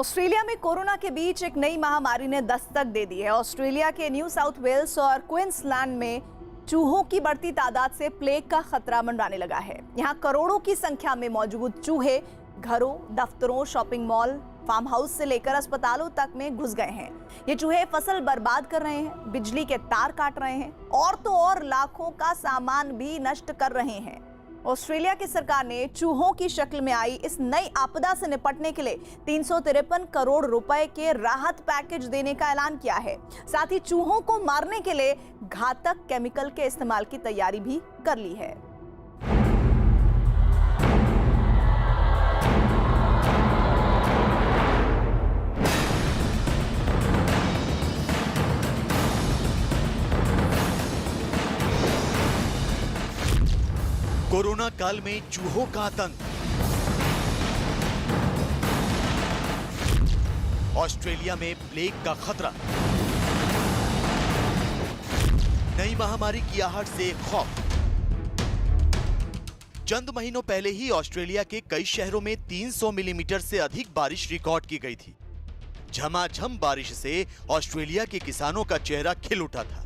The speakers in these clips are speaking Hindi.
ऑस्ट्रेलिया में कोरोना के बीच एक नई महामारी ने दस्तक दे दी है। ऑस्ट्रेलिया के न्यू साउथ वेल्स और क्वींसलैंड में चूहों की बढ़ती तादाद से प्लेग का खतरा मंडराने लगा है। यहाँ करोड़ों की संख्या में मौजूद चूहे घरों, दफ्तरों, शॉपिंग मॉल, फार्म हाउस से लेकर अस्पतालों तक में घुस गए हैं। ये चूहे फसल बर्बाद कर रहे हैं, बिजली के तार काट रहे हैं और तो और लाखों का सामान भी नष्ट कर रहे हैं। ऑस्ट्रेलिया की सरकार ने चूहों की शक्ल में आई इस नई आपदा से निपटने के लिए 353 करोड़ रुपए के राहत पैकेज देने का ऐलान किया है। साथ ही चूहों को मारने के लिए घातक केमिकल के इस्तेमाल की तैयारी भी कर ली है। कोरोना काल में चूहों का आतंक। ऑस्ट्रेलिया में प्लेग का खतरा। नई महामारी की आहट से खौफ। चंद महीनों पहले ही ऑस्ट्रेलिया के कई शहरों में 300 मिलीमीटर से अधिक बारिश रिकॉर्ड की गई थी। झमाझम बारिश से ऑस्ट्रेलिया के किसानों का चेहरा खिल उठा था,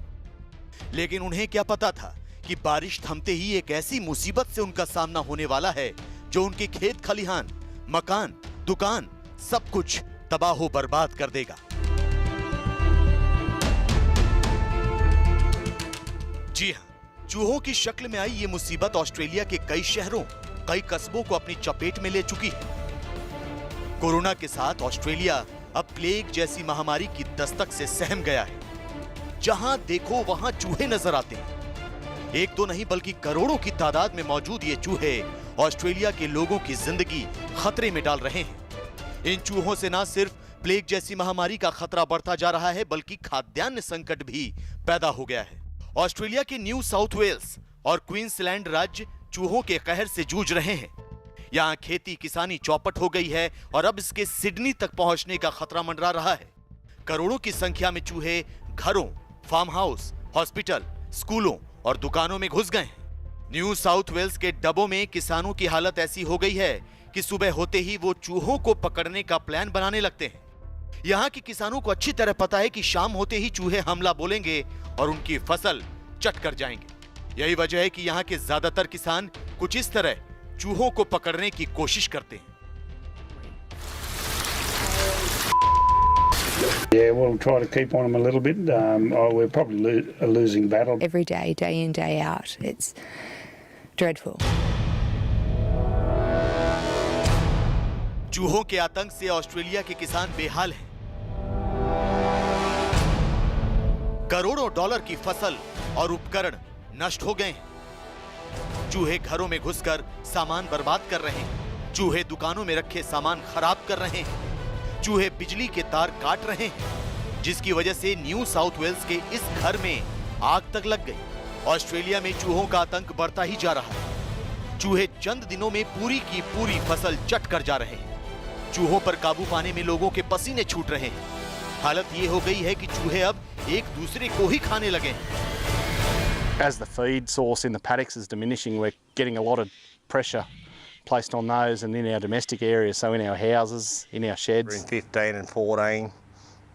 लेकिन उन्हें क्या पता था कि बारिश थमते ही एक ऐसी मुसीबत से उनका सामना होने वाला है जो उनके खेत खलिहान, मकान, दुकान सब कुछ तबाह बर्बाद कर देगा। जी हां, चूहों की शक्ल में आई ये मुसीबत ऑस्ट्रेलिया के कई शहरों, कई कस्बों को अपनी चपेट में ले चुकी है। कोरोना के साथ ऑस्ट्रेलिया अब प्लेग जैसी महामारी की दस्तक से सहम गया है। जहां देखो वहां चूहे नजर आते हैं। एक तो नहीं बल्कि करोड़ों की तादाद में मौजूद ये चूहे ऑस्ट्रेलिया के लोगों की जिंदगी खतरे में डाल रहे हैं। इन चूहों से न सिर्फ प्लेग जैसी महामारी का खतरा बढ़ता जा रहा है, बल्कि खाद्यान्न संकट भी पैदा हो गया है। ऑस्ट्रेलिया के न्यू साउथ वेल्स और क्वींसलैंड राज्य चूहों के कहर से जूझ रहे हैं। यहाँ खेती किसानी चौपट हो गई है और अब इसके सिडनी तक पहुंचने का खतरा मंडरा रहा है। करोड़ों की संख्या में चूहे घरों, फार्म हाउस, हॉस्पिटल, स्कूलों और दुकानों में घुस गए हैं। न्यू साउथ वेल्स के डबों में किसानों की हालत ऐसी हो गई है कि सुबह होते ही वो चूहों को पकड़ने का प्लान बनाने लगते हैं। यहाँ के किसानों को अच्छी तरह पता है कि शाम होते ही चूहे हमला बोलेंगे और उनकी फसल चट कर जाएंगे। यही वजह है कि यहाँ के ज्यादातर किसान कुछ इस तरह चूहों को पकड़ने की कोशिश करते हैं। Yeah, we'll try to keep on them a little bit. We're probably a losing battle. Every day, day in, day out. It's dreadful. चूहों के आतंक से ऑस्ट्रेलिया के किसान बेहाल हैं। करोड़ों डॉलर की फसल और उपकरण नष्ट हो गए हैं। चूहे घरों में घुसकर सामान बर्बाद कर रहे हैं। चूहे दुकानों में रखे सामान खराब कर रहे हैं। चूहे बिजली के तार काट रहे हैं, जिसकी वजह से न्यू साउथ वेल्स के इस घर में आग तक लग गई। ऑस्ट्रेलिया में चूहों का आतंक बढ़ता ही जा रहा है। चूहे चंद दिनों में पूरी की पूरी फसल चट कर जा रहे हैं। चूहों पर काबू पाने में लोगों के पसीने छूट रहे हैं। हालत ये हो गई है कि चूहे अब एक दूसरे को ही खाने लगे हैं। As the feed source in the paddocks is diminishing, we're getting a lot of pressure placed on those and in our domestic areas, so in our houses, in our sheds. In 15 and 14,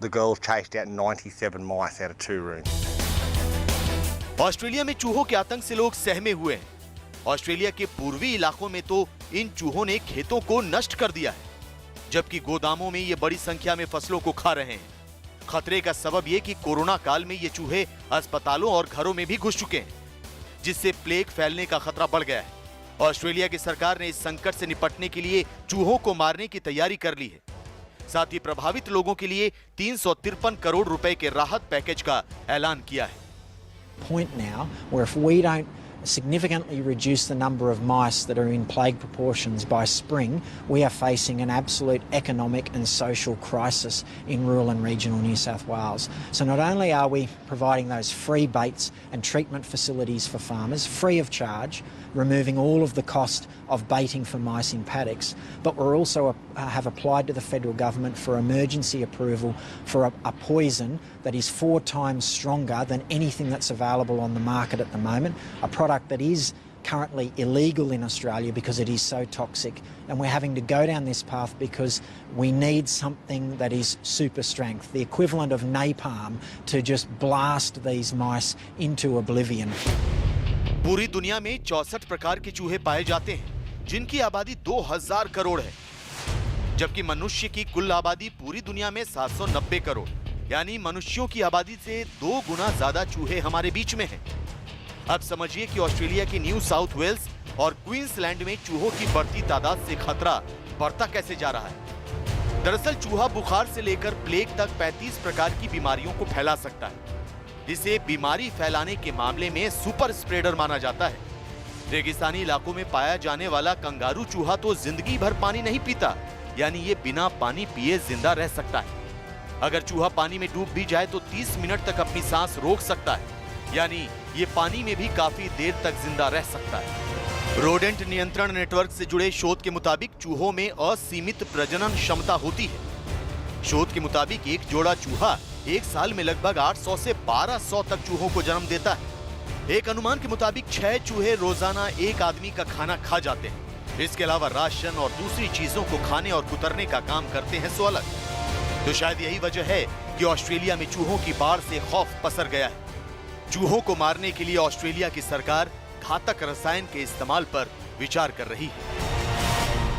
the girls chased out 97 mice out of 2 rooms. Australia में चूहों के आतंक से लोग सहमे हुए हैं। ऑस्ट्रेलिया के पूर्वी इलाकों में तो इन चूहों ने खेतों को नष्ट कर दिया है, जबकि गोदामों में ये बड़ी संख्या में फसलों को खा रहे हैं। खतरे का सबब ये कि कोरोना काल में ये चूहे अस्पतालों और घरों में भी घुस चुके हैं, जिससे प्लेग फैलने का खतरा बढ़ गया है। ऑस्ट्रेलिया की सरकार ने इस संकट से निपटने के लिए चूहों को मारने की तैयारी कर ली है। साथ ही प्रभावित लोगों के लिए 353 करोड़ रुपए के राहत पैकेज का ऐलान किया है। Point now where if we don't significantly reduce the number of mice that are in plague proportions by spring, we are facing an absolute economic and social crisis in rural and regional New South Wales. So not only are we providing those free baits and treatment facilities for farmers, free of charge, removing all of the cost of baiting for mice in paddocks, but we're also have applied to the federal government for emergency approval for a poison that is 4 times stronger than anything that's available on the market at the moment, a product that is currently illegal in Australia because it is so toxic, and we're having to go down this path because we need something that is super strength, the equivalent of napalm, to just blast these mice into oblivion. पूरी दुनिया में 64 प्रकार के चूहे पाए जाते हैं, जिनकी आबादी 2000 करोड़ है, जबकि मनुष्य की कुल आबादी पूरी दुनिया में 790 करोड़, यानी मनुष्यों की आबादी से 2 गुना ज्यादा चूहे हमारे बीच में हैं। अब समझिए कि ऑस्ट्रेलिया के न्यू साउथ वेल्स और क्वींसलैंड में चूहों की बढ़ती तादाद से खतरा बढ़ता कैसे जा रहा है। दरअसल चूहा बुखार से लेकर प्लेग तक 35 प्रकार की बीमारियों को फैला सकता है। इसे बीमारी फैलाने के मामले में सुपर स्प्रेडर माना जाता है। रेगिस्तानी इलाकों में पाया जाने वाला कंगारू चूहा तो जिंदगी भर पानी नहीं पीता, यानी ये बिना पानी पिए जिंदा रह सकता है। अगर चूहा पानी में डूब भी जाए तो 30 मिनट तक अपनी सांस रोक सकता है, यानी ये पानी में भी काफी देर तक जिंदा रह सकता है। रोडेंट नियंत्रण नेटवर्क से जुड़े शोध के मुताबिक चूहों में असीमित प्रजनन क्षमता होती है। शोध के मुताबिक एक जोड़ा चूहा एक साल में लगभग 800 से 1200 तक चूहों को जन्म देता है। एक अनुमान के मुताबिक 6 चूहे रोजाना एक आदमी का खाना खा जाते हैं। इसके अलावा राशन और दूसरी चीजों को खाने और कुतरने का काम करते हैं सो अलग। तो शायद यही वजह है कि ऑस्ट्रेलिया में चूहों की बाढ़ से खौफ पसर गया है। चूहों को मारने के लिए ऑस्ट्रेलिया की सरकार घातक रसायन के इस्तेमाल पर विचार कर रही है।